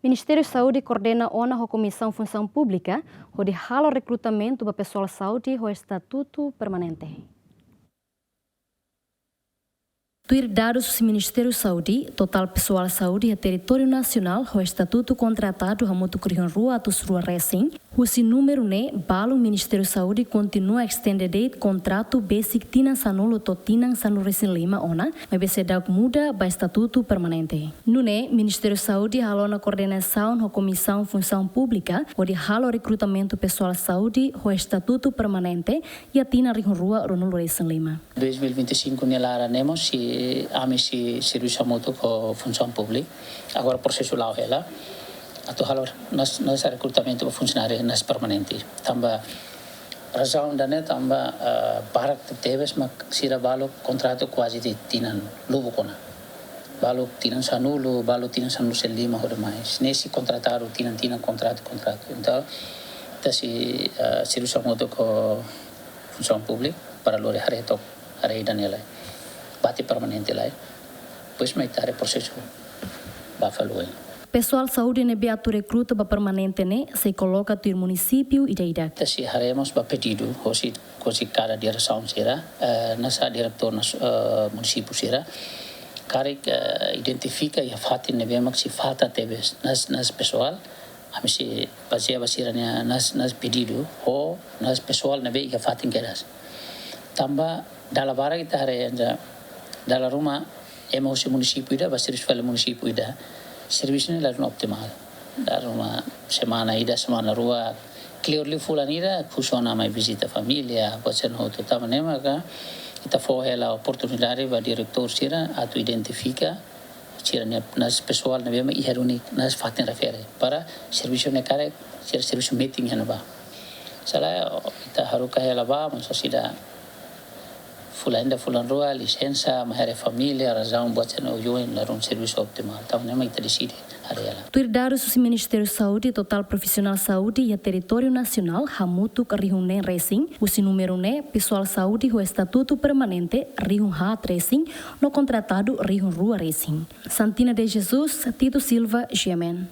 Ministério da Saúde coordena a Comissão Função Pública, onde rala o recrutamento para pessoal de saúde o estatuto permanente. Tuir dados do Ministério da Saúde, total pessoal de saúde e território nacional, o estatuto contratado a muito corrião rua atos rua recém, o número né, balo Ministério da Saúde continua a extender date contrato basic tina sanulo totinan sanu recém lima ona, mas bese dag muda para estatuto permanente. No né, Ministério da Saúde halou na coordenação da Comissão Função Pública, onde halou recrutamento pessoal de saúde, o estatuto permanente e a tina rua ronulo recém lima. 2025 nelara nemos se serviço moto com função pública. Agora processo lá ela. Ato halor nós recrutamento para funcionário nas permanente. Tamba razão da net tamba barak teves mas sira balo contrato quase de tinan lubo kona. Balo tinan sanulo, balo tinan sanulo selima hore mais. Nesse contratado tinan contrato. Então se serviço moto com função pública para lore haretok harei danela. Bate permanente lá. Pois mais tarde processo bafalo. Pessoal de saúde ne beato recruta para permanente ne se coloca no município e daí. Se haremos para pedido, hoje cada direção será, nessa diretor município será, cara identifica e faz ne bem mas se falta teve nas pessoal, a se baseia nas pedido ou nas pessoal ne bem que faz queras. Tamba dalam barang kita hari anja dalam rumah emosi município ida, serviço fala município ida. Serviço ni lalu optimal. Dalam rumah semana rua clearly fulan ida, funciona mai visita família, pode no tu tama nema ka kita foi la oportunidade para diretor sira atu identifica sira nas pessoal na bema iharuni nas fatin refere para serviço ne kare sira serviço meeting hana ba. Sala kita haruka hela ba mas sida fulan rua licença mahare família razão bote no join la um serviço optimal então nem mais decide areala. Tuir dados do Ministério da Saúde, total profissional de saúde e território nacional hamutu karihune racing, o número né pessoal de saúde o estatuto permanente rihun hat racing no contratado rihun rua racing. Santina de Jesus, Tito Silva, Gemen.